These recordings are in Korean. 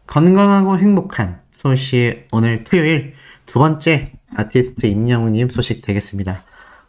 건강하고 행복한 소시 오늘 토요일 두 번째 아티스트 임영웅님 소식 되겠습니다.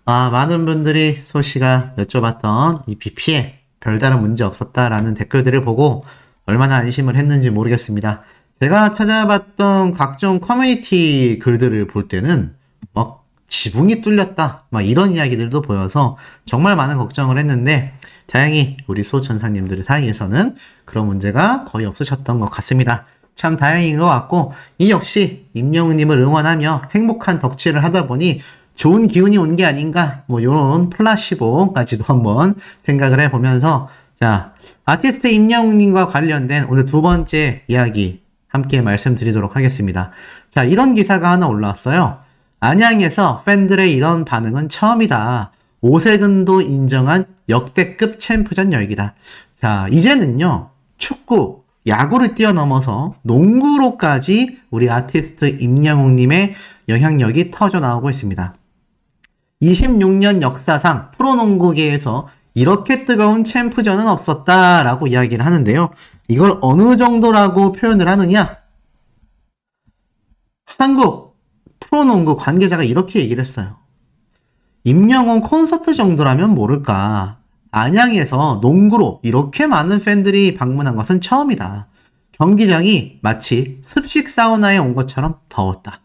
많은 분들이 소시가 여쭤봤던 이 BP에 별다른 문제 없었다라는 댓글들을 보고 얼마나 안심을 했는지 모르겠습니다. 제가 찾아봤던 각종 커뮤니티 글들을 볼 때는 막 지붕이 뚫렸다 막 이런 이야기들도 보여서 정말 많은 걱정을 했는데 다행히 우리 수호천사님들 사이에서는 그런 문제가 거의 없으셨던 것 같습니다. 참 다행인 것 같고 이 역시 임영웅님을 응원하며 행복한 덕질을 하다 보니 좋은 기운이 온 게 아닌가 뭐 이런 플라시보까지도 한번 생각을 해보면서 자 아티스트 임영웅님과 관련된 오늘 두 번째 이야기 함께 말씀드리도록 하겠습니다. 자 이런 기사가 하나 올라왔어요. 안양에서 팬들의 이런 반응은 처음이다. 오세근도 인정한 역대급 챔프전 열기다. 자 이제는요 축구, 야구를 뛰어넘어서 농구로까지 우리 아티스트 임영웅님의 영향력이 터져나오고 있습니다. 26년 역사상 프로농구계에서 이렇게 뜨거운 챔프전은 없었다라고 이야기를 하는데요. 이걸 어느 정도라고 표현을 하느냐? 한국 프로농구 관계자가 이렇게 얘기를 했어요. 임영웅 콘서트 정도라면 모를까. 안양에서 농구로 이렇게 많은 팬들이 방문한 것은 처음이다. 경기장이 마치 습식 사우나에 온 것처럼 더웠다.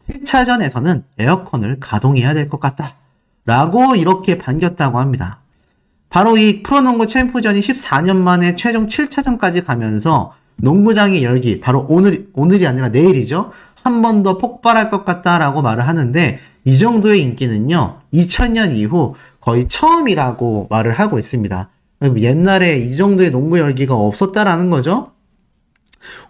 세차전에서는 에어컨을 가동해야 될 것 같다. 라고 이렇게 반겼다고 합니다. 바로 이 프로농구 챔프전이 14년 만에 최종 7차전까지 가면서 농구장의 열기, 바로 오늘이 아니라 내일이죠. 한 번 더 폭발할 것 같다라고 말을 하는데 이 정도의 인기는요. 2000년 이후 거의 처음이라고 말을 하고 있습니다. 옛날에 이 정도의 농구 열기가 없었다라는 거죠.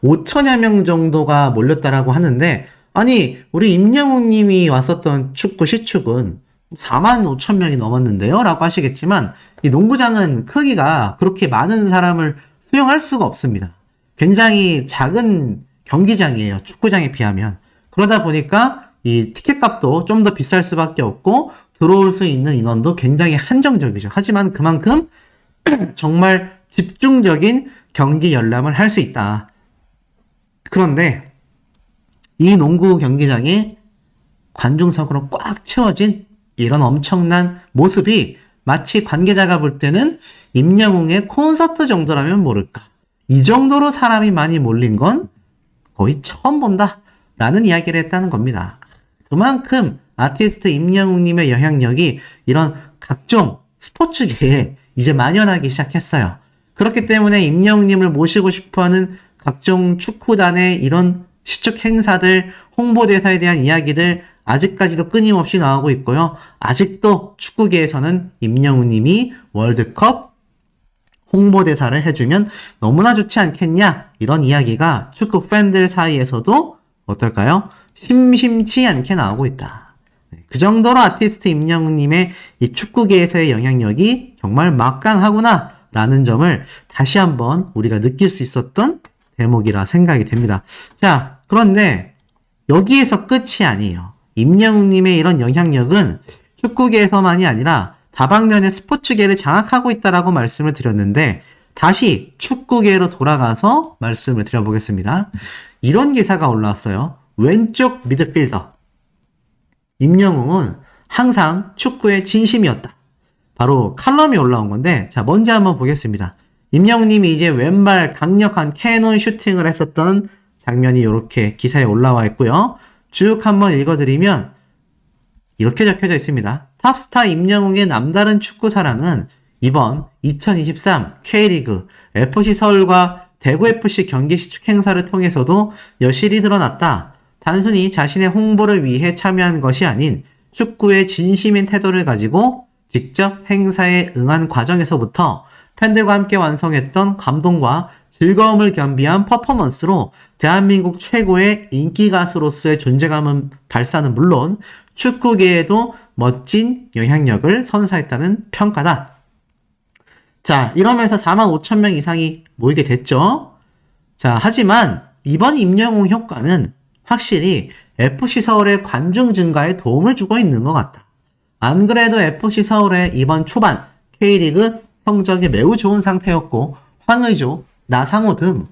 5천여 명 정도가 몰렸다라고 하는데 아니 우리 임영웅님이 왔었던 축구 시축은 4만 5천 명이 넘었는데요 라고 하시겠지만 이 농구장은 크기가 그렇게 많은 사람을 수용할 수가 없습니다. 굉장히 작은 경기장이에요. 축구장에 비하면. 그러다 보니까 이 티켓값도 좀 더 비쌀 수밖에 없고 들어올 수 있는 인원도 굉장히 한정적이죠. 하지만 그만큼 정말 집중적인 경기 열람을 할 수 있다. 그런데 이 농구 경기장이 관중석으로 꽉 채워진 이런 엄청난 모습이 마치 관계자가 볼 때는 임영웅의 콘서트 정도라면 모를까. 이 정도로 사람이 많이 몰린 건 거의 처음 본다 라는 이야기를 했다는 겁니다. 그만큼 아티스트 임영웅님의 영향력이 이런 각종 스포츠계에 이제 만연하기 시작했어요. 그렇기 때문에 임영웅님을 모시고 싶어하는 각종 축구단의 이런 시축 행사들, 홍보대사에 대한 이야기들 아직까지도 끊임없이 나오고 있고요. 아직도 축구계에서는 임영웅님이 월드컵 홍보대사를 해주면 너무나 좋지 않겠냐 이런 이야기가 축구 팬들 사이에서도 어떨까요? 심심치 않게 나오고 있다. 그 정도로 아티스트 임영웅님의 이 축구계에서의 영향력이 정말 막강하구나 라는 점을 다시 한번 우리가 느낄 수 있었던 대목이라 생각이 됩니다. 자, 그런데 여기에서 끝이 아니에요. 임영웅님의 이런 영향력은 축구계에서만이 아니라 다방면의 스포츠계를 장악하고 있다라고 말씀을 드렸는데 다시 축구계로 돌아가서 말씀을 드려보겠습니다. 이런 기사가 올라왔어요. 왼쪽 미드필더 임영웅은 항상 축구의 진심이었다. 바로 칼럼이 올라온 건데 자 먼저 한번 보겠습니다. 임영웅님이 이제 왼발 강력한 캐논 슈팅을 했었던 장면이 이렇게 기사에 올라와 있고요. 쭉 한번 읽어드리면 이렇게 적혀져 있습니다. 탑스타 임영웅의 남다른 축구 사랑은 이번 2023 K리그 FC 서울과 대구FC 경기 시축 행사를 통해서도 여실히 드러났다. 단순히 자신의 홍보를 위해 참여한 것이 아닌 축구의 진심인 태도를 가지고 직접 행사에 응한 과정에서부터 팬들과 함께 완성했던 감동과 즐거움을 겸비한 퍼포먼스로 대한민국 최고의 인기 가수로서의 존재감은 발산은 물론 축구계에도 멋진 영향력을 선사했다는 평가다. 자, 이러면서 4만 5천 명 이상이 모이게 됐죠. 자, 하지만 이번 임영웅 효과는 확실히 FC 서울의 관중 증가에 도움을 주고 있는 것 같다. 안 그래도 FC 서울의 이번 초반 K리그 성적이 매우 좋은 상태였고 황의조, 나상호 등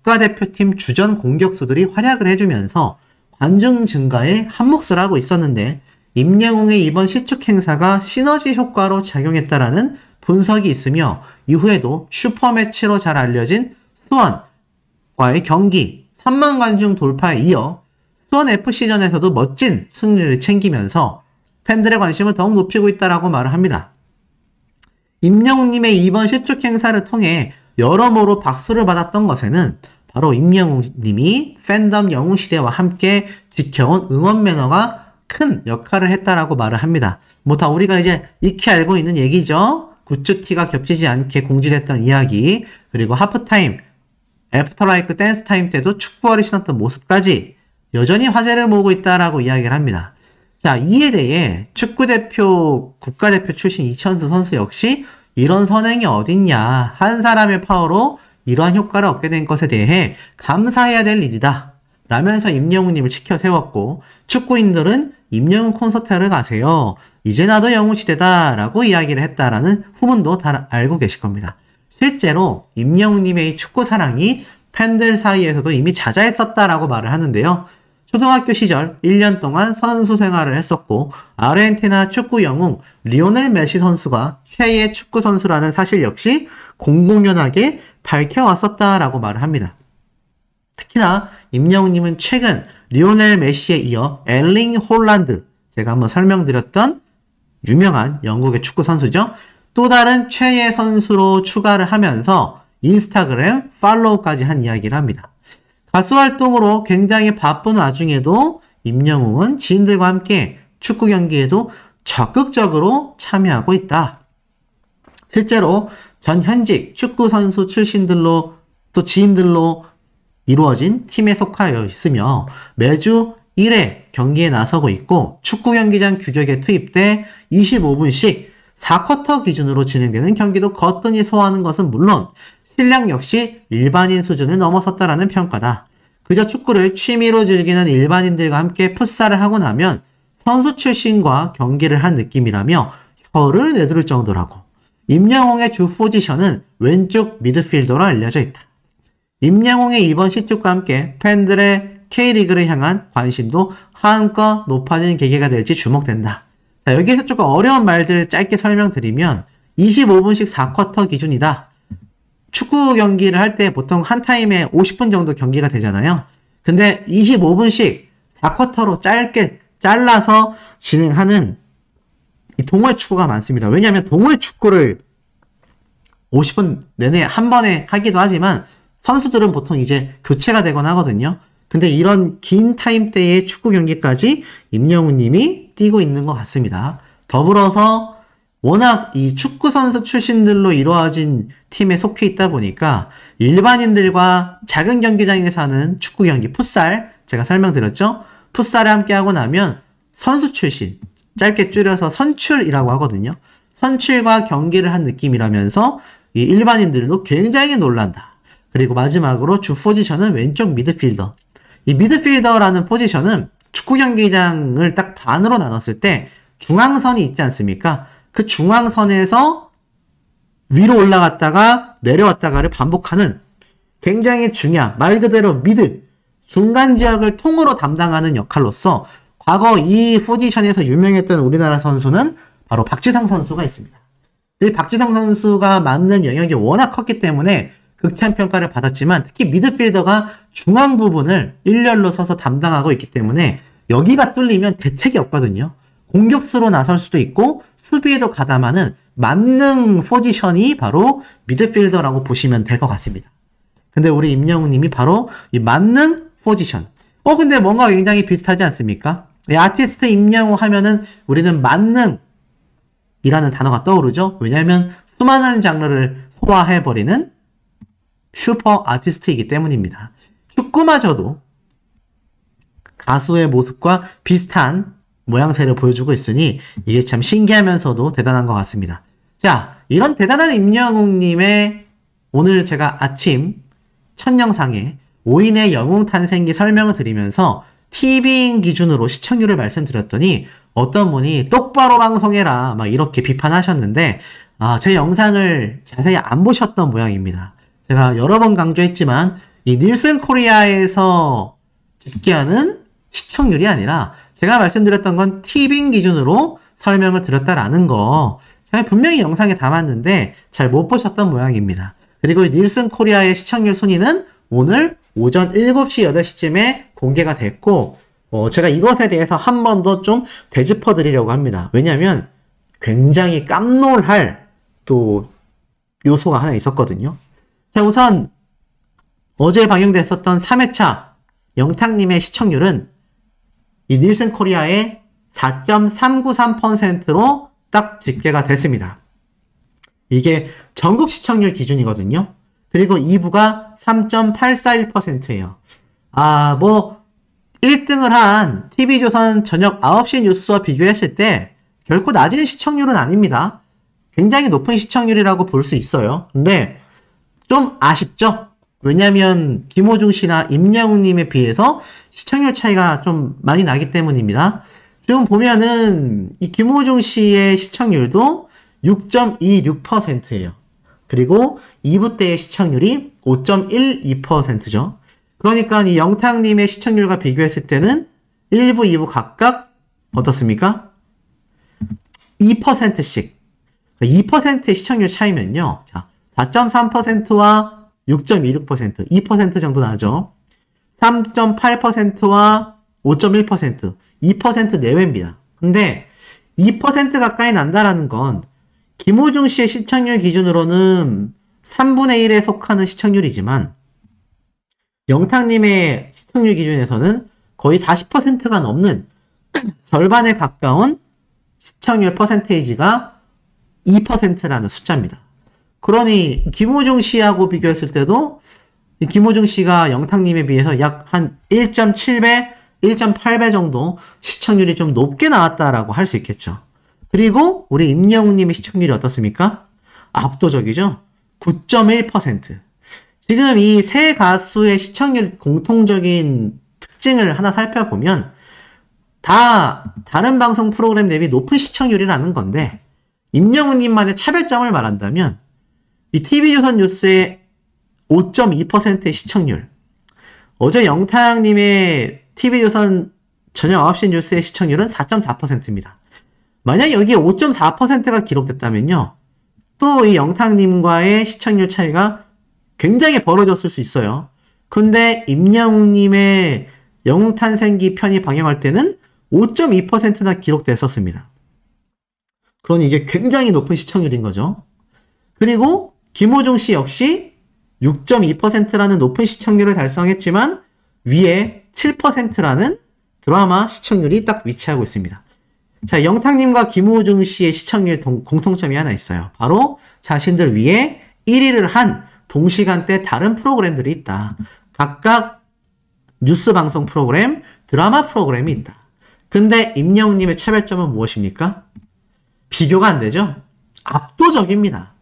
국가대표팀 주전 공격수들이 활약을 해주면서 관중 증가에 한몫을 하고 있었는데 임영웅의 이번 시축 행사가 시너지 효과로 작용했다라는 분석이 있으며 이후에도 슈퍼매치로 잘 알려진 수원과의 경기 3만 관중 돌파에 이어 수원 FC전에서도 멋진 승리를 챙기면서 팬들의 관심을 더욱 높이고 있다라고 말을 합니다. 임영웅님의 이번 시축 행사를 통해 여러모로 박수를 받았던 것에는 바로 임영웅님이 팬덤 영웅시대와 함께 지켜온 응원 매너가 큰 역할을 했다라고 말을 합니다. 뭐 다 우리가 이제 익히 알고 있는 얘기죠. 굿즈티가 겹치지 않게 공지됐던 이야기, 그리고 하프타임, 애프터라이크 댄스타임 때도 축구화를 신었던 모습까지 여전히 화제를 모으고 있다라고 이야기를 합니다. 자, 이에 대해 축구대표, 국가대표 출신 이천수 선수 역시 이런 선행이 어딨냐, 한 사람의 파워로 이러한 효과를 얻게 된 것에 대해 감사해야 될 일이다 라면서 임영웅님을 지켜 세웠고, 축구인들은 임영웅 콘서트를 가세요, 이제 나도 영웅시대다 라고 이야기를 했다라는 후문도 다 알고 계실 겁니다. 실제로 임영웅님의 이 축구 사랑이 팬들 사이에서도 이미 자자했었다라고 말을 하는데요. 초등학교 시절 1년 동안 선수 생활을 했었고 아르헨티나 축구 영웅 리오넬 메시 선수가 최애 축구 선수라는 사실 역시 공공연하게 밝혀왔었다라고 말을 합니다. 특히나 임영웅님은 최근 리오넬 메시에 이어 엘링 홀란드, 제가 한번 설명드렸던 유명한 영국의 축구 선수죠. 또 다른 최애 선수로 추가를 하면서 인스타그램 팔로우까지 한 이야기를 합니다. 가수 활동으로 굉장히 바쁜 와중에도 임영웅은 지인들과 함께 축구 경기에도 적극적으로 참여하고 있다. 실제로 전 현직 축구 선수 출신들로 또 지인들로 이루어진 팀에 속하여 있으며 매주 1회 경기에 나서고 있고, 축구 경기장 규격에 투입돼 25분씩 4쿼터 기준으로 진행되는 경기도 거뜬히 소화하는 것은 물론 실력 역시 일반인 수준을 넘어섰다라는 평가다. 그저 축구를 취미로 즐기는 일반인들과 함께 풋살을 하고 나면 선수 출신과 경기를 한 느낌이라며 혀를 내두를 정도라고. 임영웅의 주 포지션은 왼쪽 미드필더로 알려져 있다. 임영웅의 이번 시축과 함께 팬들의 K리그를 향한 관심도 한껏 높아진 계기가 될지 주목된다. 자, 여기에서 조금 어려운 말들 짧게 설명드리면 25분씩 4쿼터 기준이다. 축구 경기를 할 때 보통 한 타임에 50분 정도 경기가 되잖아요. 근데 25분씩 4쿼터로 짧게 잘라서 진행하는 이 동호회 축구가 많습니다. 왜냐하면 동호회 축구를 50분 내내 한 번에 하기도 하지만 선수들은 보통 이제 교체가 되거나 하거든요. 근데 이런 긴 타임대의 축구 경기까지 임영웅님이 뛰고 있는 것 같습니다. 더불어서 워낙 이 축구 선수 출신들로 이루어진 팀에 속해 있다 보니까 일반인들과 작은 경기장에서 하는 축구 경기, 풋살, 제가 설명드렸죠? 풋살에 함께 하고 나면 선수 출신, 짧게 줄여서 선출이라고 하거든요. 선출과 경기를 한 느낌이라면서 이 일반인들도 굉장히 놀란다. 그리고 마지막으로 주 포지션은 왼쪽 미드필더. 이 미드필더라는 포지션은 축구 경기장을 딱 반으로 나눴을 때 중앙선이 있지 않습니까? 그 중앙선에서 위로 올라갔다가 내려왔다가를 반복하는 굉장히 중요한, 말 그대로 미드, 중간 지역을 통으로 담당하는 역할로서 과거 이 포지션에서 유명했던 우리나라 선수는 바로 박지성 선수가 있습니다. 이 박지성 선수가 맡는 영역이 워낙 컸기 때문에 극찬 평가를 받았지만 특히 미드필더가 중앙 부분을 일렬로 서서 담당하고 있기 때문에 여기가 뚫리면 대책이 없거든요. 공격수로 나설 수도 있고 수비에도 가담하는 만능 포지션이 바로 미드필더라고 보시면 될 것 같습니다. 근데 우리 임영웅님이 바로 이 만능 포지션. 근데 뭔가 굉장히 비슷하지 않습니까? 아티스트 임영웅 하면은 우리는 만능이라는 단어가 떠오르죠. 왜냐하면 수많은 장르를 소화해버리는 슈퍼 아티스트이기 때문입니다. 축구마저도 가수의 모습과 비슷한 모양새를 보여주고 있으니 이게 참 신기하면서도 대단한 것 같습니다. 자, 이런 대단한 임영웅님의 오늘 제가 아침 첫 영상에 5인의 영웅 탄생기 설명을 드리면서 TV인 기준으로 시청률을 말씀드렸더니 어떤 분이 똑바로 방송해라 막 이렇게 비판하셨는데 제 영상을 자세히 안 보셨던 모양입니다. 제가 여러 번 강조했지만 이 닐슨 코리아에서 집계하는 시청률이 아니라 제가 말씀드렸던 건 티빙 기준으로 설명을 드렸다라는 거 제가 분명히 영상에 담았는데 잘 못 보셨던 모양입니다. 그리고 이 닐슨 코리아의 시청률 순위는 오늘 오전 7시, 8시쯤에 공개가 됐고 제가 이것에 대해서 한 번 더 좀 되짚어 드리려고 합니다. 왜냐하면 굉장히 깜놀할 또 요소가 하나 있었거든요. 자, 우선 어제 방영됐었던 3회차 영탁님의 시청률은 이 닐슨 코리아의 4.393%로 딱 집계가 됐습니다. 이게 전국 시청률 기준이거든요. 그리고 2부가 3.841%예요. 1등을 한 TV조선 저녁 9시 뉴스와 비교했을 때 결코 낮은 시청률은 아닙니다. 굉장히 높은 시청률이라고 볼 수 있어요. 근데 좀 아쉽죠? 왜냐면 김호중 씨나 임영웅 님에 비해서 시청률 차이가 좀 많이 나기 때문입니다. 지금 보면은 이 김호중 씨의 시청률도 6.26%예요. 그리고 2부 때의 시청률이 5.12%죠. 그러니까 이 영탁님의 시청률과 비교했을 때는 1부, 2부 각각 어떻습니까? 2%씩. 2%의 시청률 차이면요. 자, 4.3%와 6.26%, 2% 정도 나죠. 3.8%와 5.1%, 2% 내외입니다. 근데 2% 가까이 난다라는 건 김호중 씨의 시청률 기준으로는 3분의 1에 속하는 시청률이지만 영탁님의 시청률 기준에서는 거의 40%가 넘는 절반에 가까운 시청률 퍼센테이지가 2%라는 숫자입니다. 그러니 김호중 씨하고 비교했을 때도 김호중 씨가 영탁님에 비해서 약 한 1.7배, 1.8배 정도 시청률이 좀 높게 나왔다라고 할 수 있겠죠. 그리고 우리 임영웅님의 시청률이 어떻습니까? 압도적이죠? 9.1%. 지금 이 세 가수의 시청률 공통적인 특징을 하나 살펴보면 다 다른 방송 프로그램 대비 높은 시청률이라는 건데 임영웅님만의 차별점을 말한다면 이 TV조선 뉴스의 5.2%의 시청률, 어제 영탁님의 TV조선 저녁 9시 뉴스의 시청률은 4.4%입니다. 만약 여기에 5.4%가 기록됐다면요, 또 이 영탁님과의 시청률 차이가 굉장히 벌어졌을 수 있어요. 근데 임영웅님의 영웅탄생기 편이 방영할 때는 5.2%나 기록됐었습니다. 그러니 이게 굉장히 높은 시청률인 거죠. 그리고 김호중 씨 역시 6.2%라는 높은 시청률을 달성했지만 위에 7%라는 드라마 시청률이 딱 위치하고 있습니다. 자, 영탁님과 김호중 씨의 시청률 공통점이 하나 있어요. 바로 자신들 위에 1위를 한 동시간대 다른 프로그램들이 있다. 각각 뉴스 방송 프로그램, 드라마 프로그램이 있다. 근데 임영웅님의 차별점은 무엇입니까? 비교가 안 되죠? 압도적입니다.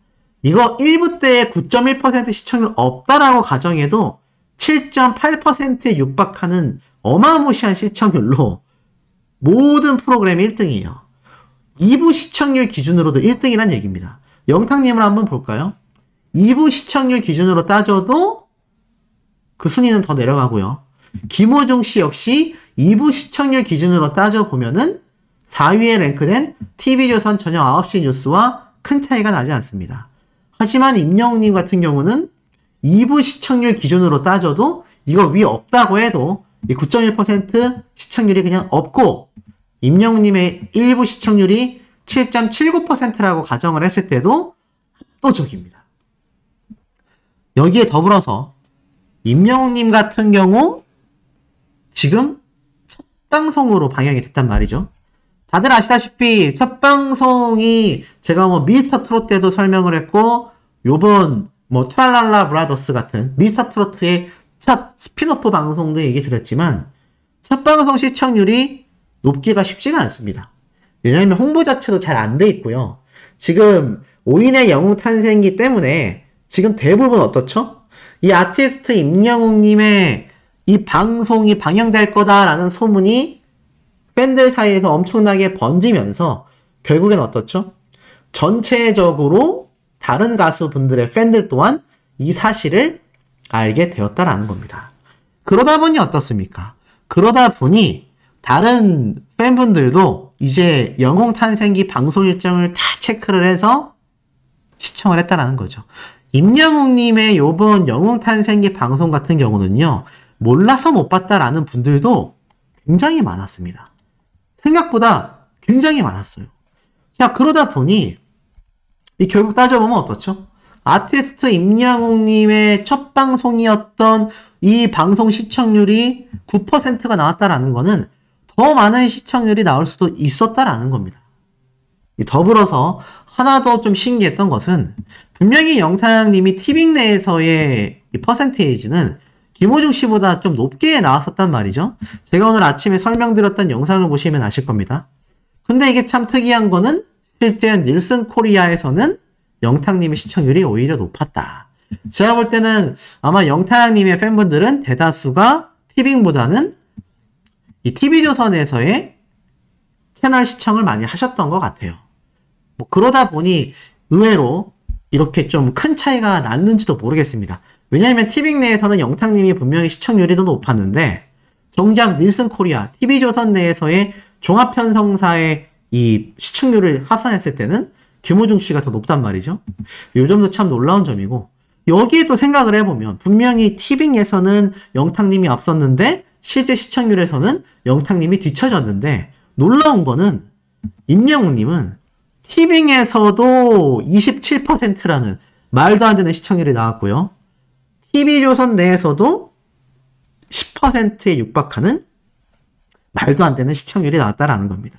이거 1부 때의 9.1% 시청률 없다라고 가정해도 7.8%에 육박하는 어마무시한 시청률로 모든 프로그램이 1등이에요. 2부 시청률 기준으로도 1등이란 얘기입니다. 영탁님을 한번 볼까요? 2부 시청률 기준으로 따져도 그 순위는 더 내려가고요. 김호중 씨 역시 2부 시청률 기준으로 따져보면은 4위에 랭크된 TV조선 저녁 9시 뉴스와 큰 차이가 나지 않습니다. 하지만 임영웅님 같은 경우는 2부 시청률 기준으로 따져도 이거 위 없다고 해도 이 9.1% 시청률이 그냥 없고 임영웅님의 1부 시청률이 7.79%라고 가정을 했을 때도 압도적입니다. 여기에 더불어서 임영웅님 같은 경우 지금 첫 방송으로 방영이 됐단 말이죠. 다들 아시다시피 첫 방송이 제가 미스터 트롯 때도 설명을 했고 요번 트랄랄라 브라더스 같은 미스터 트로트의 첫 스피노프 방송도 얘기 드렸지만 첫 방송 시청률이 높기가 쉽지가 않습니다. 왜냐하면 홍보 자체도 잘 안 돼 있고요. 지금 5인의 영웅 탄생기 때문에 지금 대부분 어떻죠? 이 아티스트 임영웅님의 이 방송이 방영될 거다라는 소문이 팬들 사이에서 엄청나게 번지면서 결국엔 어떻죠? 전체적으로 다른 가수분들의 팬들 또한 이 사실을 알게 되었다라는 겁니다. 그러다 보니 어떻습니까? 그러다 보니 다른 팬분들도 이제 영웅탄생기 방송 일정을 다 체크를 해서 시청을 했다라는 거죠. 임영웅님의 요번 영웅탄생기 방송 같은 경우는요, 몰라서 못 봤다라는 분들도 굉장히 많았습니다. 생각보다 굉장히 많았어요. 자, 그러다 보니 이 결국 따져보면 어떻죠? 아티스트 임영웅님의 첫 방송이었던 이 방송 시청률이 9%가 나왔다라는 거는 더 많은 시청률이 나올 수도 있었다라는 겁니다. 더불어서 하나 더 좀 신기했던 것은 분명히 영탁님이 티빙 내에서의 이 퍼센테이지는 김호중 씨보다 좀 높게 나왔었단 말이죠. 제가 오늘 아침에 설명드렸던 영상을 보시면 아실 겁니다. 근데 이게 참 특이한 거는 실제 닐슨 코리아에서는 영탁님의 시청률이 오히려 높았다. 제가 볼 때는 아마 영탁님의 팬분들은 대다수가 티빙보다는 이 TV조선에서의 채널 시청을 많이 하셨던 것 같아요. 뭐 그러다 보니 의외로 이렇게 좀 큰 차이가 났는지도 모르겠습니다. 왜냐하면 티빙 내에서는 영탁님이 분명히 시청률이 더 높았는데 정작 닐슨 코리아, TV조선 내에서의 종합편성사의 이 시청률을 합산했을 때는 김호중 씨가 더 높단 말이죠. 요 점도 참 놀라운 점이고, 여기에도 생각을 해보면 분명히 티빙에서는 영탁님이 앞섰는데 실제 시청률에서는 영탁님이 뒤처졌는데, 놀라운 거는 임영웅님은 티빙에서도 27%라는 말도 안 되는 시청률이 나왔고요. TV조선 내에서도 10%에 육박하는 말도 안 되는 시청률이 나왔다라는 겁니다.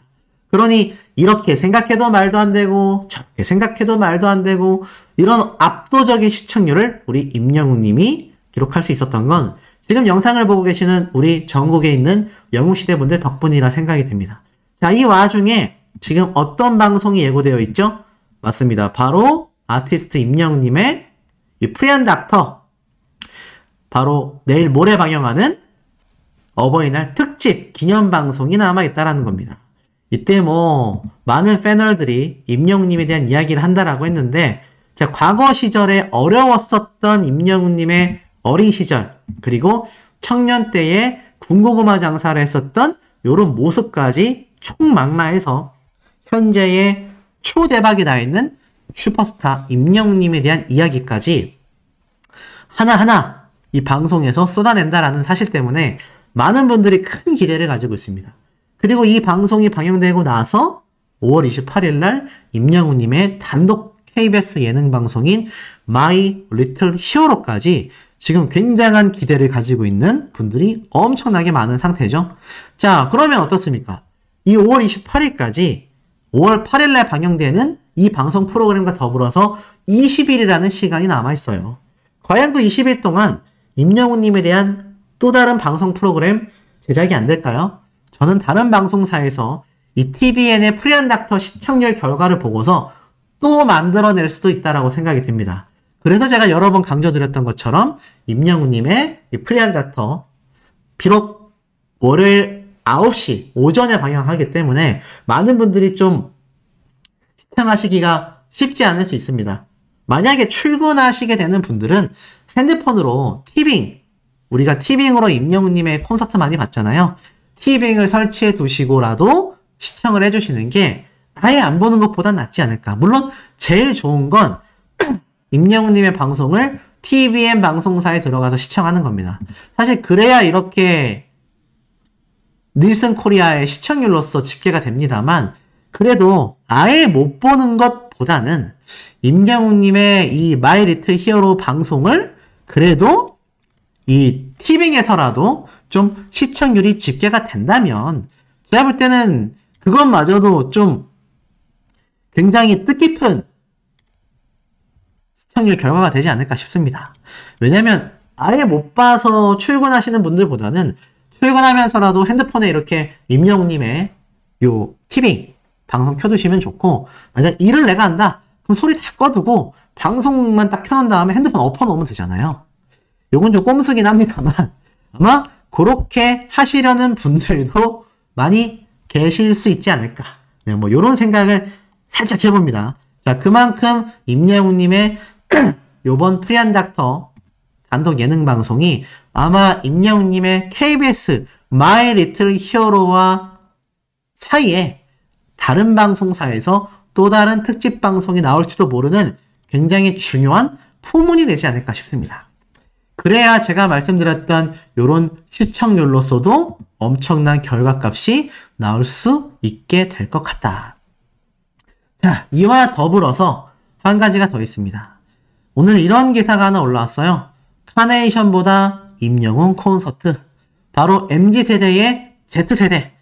그러니 이렇게 생각해도 말도 안 되고 저렇게 생각해도 말도 안 되고 이런 압도적인 시청률을 우리 임영웅님이 기록할 수 있었던 건 지금 영상을 보고 계시는 우리 전국에 있는 영웅시대분들 덕분이라 생각이 듭니다. 자, 이 와중에 지금 어떤 방송이 예고되어 있죠? 맞습니다. 바로 아티스트 임영웅님의 이 프리한 닥터, 바로 내일 모레 방영하는 어버이날 특집 기념방송이 남아있다라는 겁니다. 이때 뭐 많은 패널들이 임영웅님에 대한 이야기를 한다라고 했는데, 자, 과거 시절에 어려웠었던 임영웅님의 어린 시절, 그리고 청년 때에 군고구마 장사를 했었던 이런 모습까지 총망라해서 현재의 초대박이 나 있는 슈퍼스타 임영웅님에 대한 이야기까지 하나하나 이 방송에서 쏟아낸다라는 사실 때문에 많은 분들이 큰 기대를 가지고 있습니다. 그리고 이 방송이 방영되고 나서 5월 28일 날 임영웅님의 단독 KBS 예능 방송인 마이 리틀 히어로까지 지금 굉장한 기대를 가지고 있는 분들이 엄청나게 많은 상태죠. 자, 그러면 어떻습니까? 이 5월 28일까지 5월 8일 날 방영되는 이 방송 프로그램과 더불어서 20일이라는 시간이 남아있어요. 과연 그 20일 동안 임영웅님에 대한 또 다른 방송 프로그램 제작이 안 될까요? 저는 다른 방송사에서 이 TVN의 프리한 닥터 시청률 결과를 보고서 또 만들어낼 수도 있다라고 생각이 듭니다. 그래서 제가 여러 번 강조드렸던 것처럼 임영웅님의 이 프리한 닥터, 비록 월요일 9시 오전에 방영하기 때문에 많은 분들이 좀 시청하시기가 쉽지 않을 수 있습니다. 만약에 출근하시게 되는 분들은 핸드폰으로 티빙, 우리가 티빙으로 임영웅님의 콘서트 많이 봤잖아요. 티빙을 설치해 두시고라도 시청을 해주시는 게 아예 안 보는 것보단 낫지 않을까. 물론 제일 좋은 건 임영웅님의 방송을 TVN 방송사에 들어가서 시청하는 겁니다. 사실 그래야 이렇게 닐슨 코리아의 시청률로서 집계가 됩니다만, 그래도 아예 못 보는 것보다는 임영웅님의 이 마이 리틀 히어로 방송을 그래도 이 티빙에서라도 좀 시청률이 집계가 된다면 제가 볼 때는 그것마저도 좀 굉장히 뜻깊은 시청률 결과가 되지 않을까 싶습니다. 왜냐면 아예 못 봐서 출근하시는 분들보다는 출근하면서라도 핸드폰에 이렇게 임영웅님의 요 티빙 방송 켜두시면 좋고, 만약 일을 내가 한다 그럼 소리 다 꺼두고 방송만 딱 켜놓은 다음에 핸드폰 엎어놓으면 되잖아요. 요건 좀 꼼수긴 합니다만 아마 그렇게 하시려는 분들도 많이 계실 수 있지 않을까. 네, 뭐 요런 생각을 살짝 해봅니다. 자, 그만큼 임영웅님의 요번 프리한 닥터 단독 예능 방송이 아마 임영웅님의 KBS 마이 리틀 히어로와 사이에 다른 방송사에서 또 다른 특집 방송이 나올지도 모르는 굉장히 중요한 포문이 되지 않을까 싶습니다. 그래야 제가 말씀드렸던 요런 시청률로서도 엄청난 결과값이 나올 수 있게 될 것 같다. 자, 이와 더불어서 한 가지가 더 있습니다. 오늘 이런 기사가 하나 올라왔어요. 카네이션보다 임영웅 콘서트. 바로 MZ세대의 Z세대.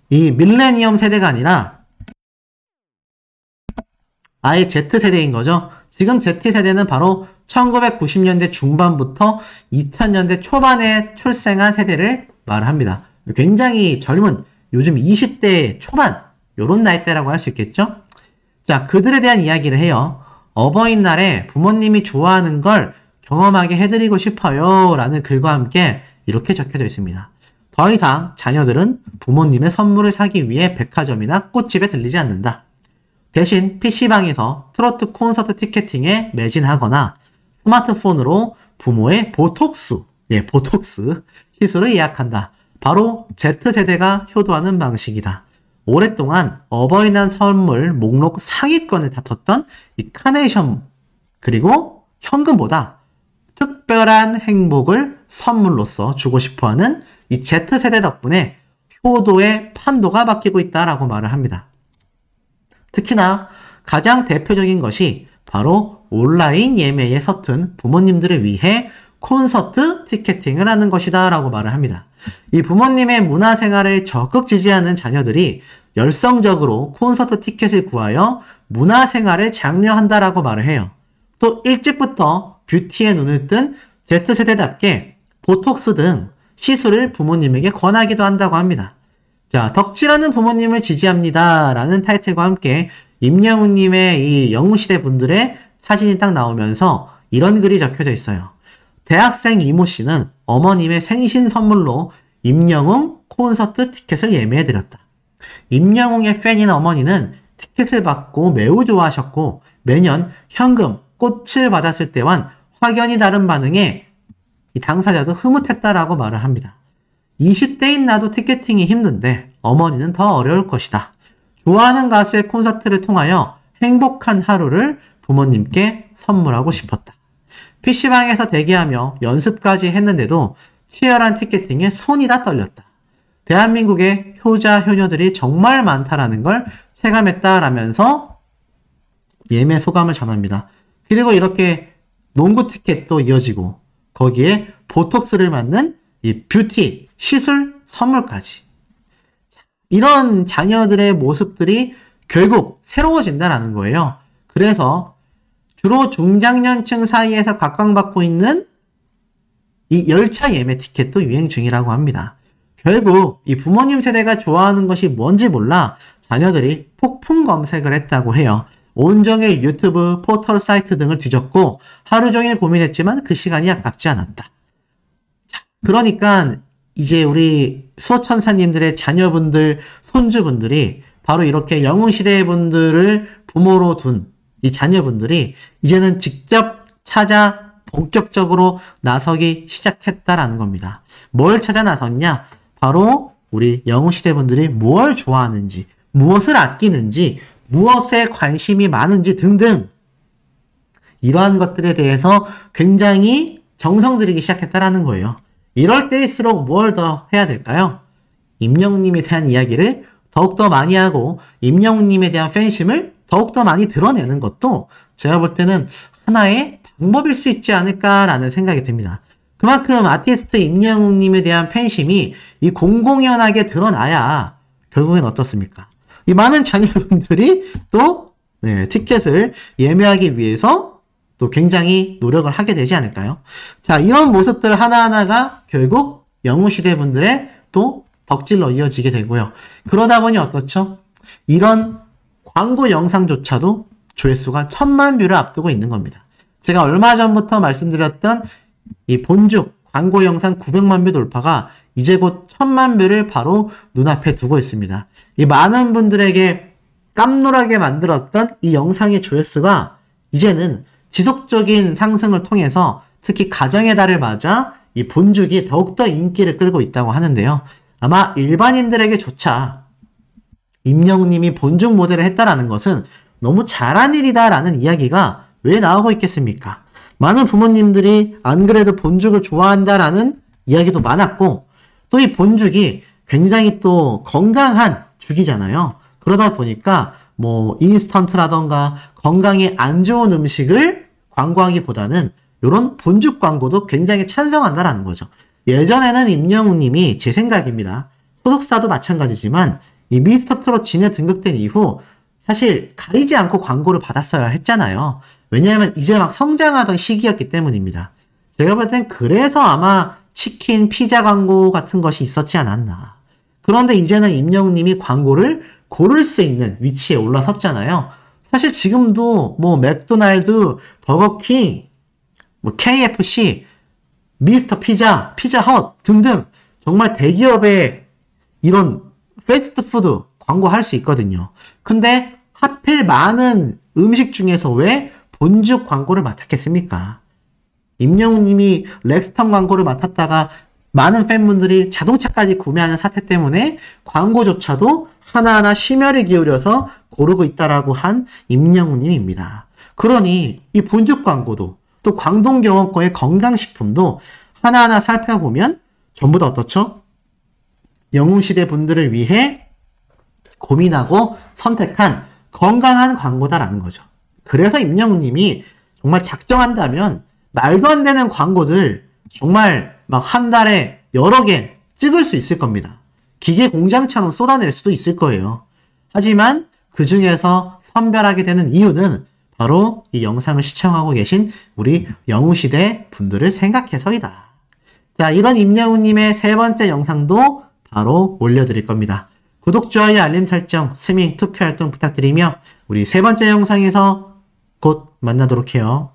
이 밀레니엄 세대가 아니라 아예 Z세대인 거죠. 지금 Z세대는 바로 1990년대 중반부터 2000년대 초반에 출생한 세대를 말합니다. 굉장히 젊은 요즘 20대 초반 요런 나이대라고 할 수 있겠죠. 자, 그들에 대한 이야기를 해요. 어버이날에 부모님이 좋아하는 걸 경험하게 해드리고 싶어요 라는 글과 함께 이렇게 적혀져 있습니다. 더 이상 자녀들은 부모님의 선물을 사기 위해 백화점이나 꽃집에 들리지 않는다. 대신 PC방에서 트로트 콘서트 티켓팅에 매진하거나 스마트폰으로 부모의 보톡스 시술을 예약한다. 바로 Z세대가 효도하는 방식이다. 오랫동안 어버이날 선물 목록 상위권을 다퉜던 이 카네이션 그리고 현금보다 특별한 행복을 선물로서 주고 싶어하는 이 Z세대 덕분에 효도의 판도가 바뀌고 있다라고 말을 합니다. 특히나 가장 대표적인 것이 바로 온라인 예매에 서툰 부모님들을 위해 콘서트 티켓팅을 하는 것이다 라고 말을 합니다. 이 부모님의 문화생활을 적극 지지하는 자녀들이 열성적으로 콘서트 티켓을 구하여 문화생활을 장려한다라고 말을 해요. 또 일찍부터 뷰티에 눈을 뜬 Z세대답게 보톡스 등 시술을 부모님에게 권하기도 한다고 합니다. 자, 덕질하는 부모님을 지지합니다 라는 타이틀과 함께 임영웅님의 이 영웅시대 분들의 사진이 딱 나오면서 이런 글이 적혀져 있어요. 대학생 이모 씨는 어머님의 생신 선물로 임영웅 콘서트 티켓을 예매해드렸다. 임영웅의 팬인 어머니는 티켓을 받고 매우 좋아하셨고 매년 현금, 꽃을 받았을 때와는 확연히 다른 반응에 이 당사자도 흐뭇했다라고 말을 합니다. 20대인 나도 티켓팅이 힘든데 어머니는 더 어려울 것이다. 좋아하는 가수의 콘서트를 통하여 행복한 하루를 부모님께 선물하고 싶었다. PC방에서 대기하며 연습까지 했는데도 치열한 티켓팅에 손이 다 떨렸다. 대한민국의 효자, 효녀들이 정말 많다라는 걸 체감했다라면서 예매 소감을 전합니다. 그리고 이렇게 농구 티켓도 이어지고 거기에 보톡스를 맞는 이 뷰티, 시술, 선물까지. 이런 자녀들의 모습들이 결국 새로워진다라는 거예요. 그래서 주로 중장년층 사이에서 각광받고 있는 이 열차 예매 티켓도 유행 중이라고 합니다. 결국 이 부모님 세대가 좋아하는 것이 뭔지 몰라 자녀들이 폭풍 검색을 했다고 해요. 온종일 유튜브, 포털 사이트 등을 뒤졌고 하루 종일 고민했지만 그 시간이 아깝지 않았다. 그러니까 이제 우리 수호천사님들의 자녀분들, 손주분들이 바로 이렇게 영웅시대 분들을 부모로 둔 이 자녀분들이 이제는 직접 찾아 본격적으로 나서기 시작했다라는 겁니다. 뭘 찾아 나섰냐? 바로 우리 영웅시대 분들이 무엇을 좋아하는지, 무엇을 아끼는지, 무엇에 관심이 많은지 등등 이러한 것들에 대해서 굉장히 정성 들이기 시작했다라는 거예요. 이럴 때일수록 뭘 더 해야 될까요? 임영웅님에 대한 이야기를 더욱더 많이 하고 임영웅님에 대한 팬심을 더욱더 많이 드러내는 것도 제가 볼 때는 하나의 방법일 수 있지 않을까라는 생각이 듭니다. 그만큼 아티스트 임영웅님에 대한 팬심이 이 공공연하게 드러나야 결국엔 어떻습니까? 이 많은 자녀분들이 또 티켓을 예매하기 위해서 또 굉장히 노력을 하게 되지 않을까요? 자, 이런 모습들 하나하나가 결국 영웅시대 분들의 또 덕질로 이어지게 되고요. 그러다 보니 어떻죠? 이런 광고 영상조차도 조회수가 1000만 뷰를 앞두고 있는 겁니다. 제가 얼마 전부터 말씀드렸던 이 본죽 광고 영상 900만 뷰 돌파가 이제 곧 1000만 뷰를 바로 눈앞에 두고 있습니다. 이 많은 분들에게 깜놀하게 만들었던 이 영상의 조회수가 이제는 지속적인 상승을 통해서 특히 가정의 달을 맞아 이 본죽이 더욱더 인기를 끌고 있다고 하는데요. 아마 일반인들에게조차 임영웅님이 본죽 모델을 했다라는 것은 너무 잘한 일이다라는 이야기가 왜 나오고 있겠습니까? 많은 부모님들이 안 그래도 본죽을 좋아한다라는 이야기도 많았고, 또 이 본죽이 굉장히 또 건강한 죽이잖아요. 그러다 보니까 뭐 인스턴트라던가 건강에 안 좋은 음식을 광고하기보다는 이런 본죽 광고도 굉장히 찬성한다라는 거죠. 예전에는 임영웅님이 제 생각입니다. 소속사도 마찬가지지만 이 미스터트롯 진에 등극된 이후 사실 가리지 않고 광고를 받았어야 했잖아요. 왜냐하면 이제 막 성장하던 시기였기 때문입니다. 제가 볼 땐 그래서 아마 치킨, 피자 광고 같은 것이 있었지 않았나. 그런데 이제는 임영웅님이 광고를 고를 수 있는 위치에 올라섰잖아요. 사실 지금도 뭐 맥도날드, 버거킹, 뭐 KFC, 미스터 피자, 피자헛 등등 정말 대기업의 이런 패스트푸드 광고할 수 있거든요. 근데 하필 많은 음식 중에서 왜 본죽 광고를 맡았겠습니까? 임영웅님이 렉스턴 광고를 맡았다가 많은 팬분들이 자동차까지 구매하는 사태 때문에 광고조차도 하나하나 심혈을 기울여서 고르고 있다라고 한 임영웅님입니다. 그러니 이 본죽 광고도 또 광동경호과의 건강식품도 하나하나 살펴보면 전부 다 어떻죠? 영웅시대 분들을 위해 고민하고 선택한 건강한 광고다라는 거죠. 그래서 임영웅님이 정말 작정한다면 말도 안 되는 광고들 정말 막 한 달에 여러 개 찍을 수 있을 겁니다. 기계 공장처럼 쏟아낼 수도 있을 거예요. 하지만 그 중에서 선별하게 되는 이유는 바로 이 영상을 시청하고 계신 우리 영웅시대 분들을 생각해서이다. 자, 이런 임영웅님의 세 번째 영상도 바로 올려드릴 겁니다. 구독, 좋아요, 알림 설정, 스밍, 투표 활동 부탁드리며 우리 세 번째 영상에서 곧 만나도록 해요.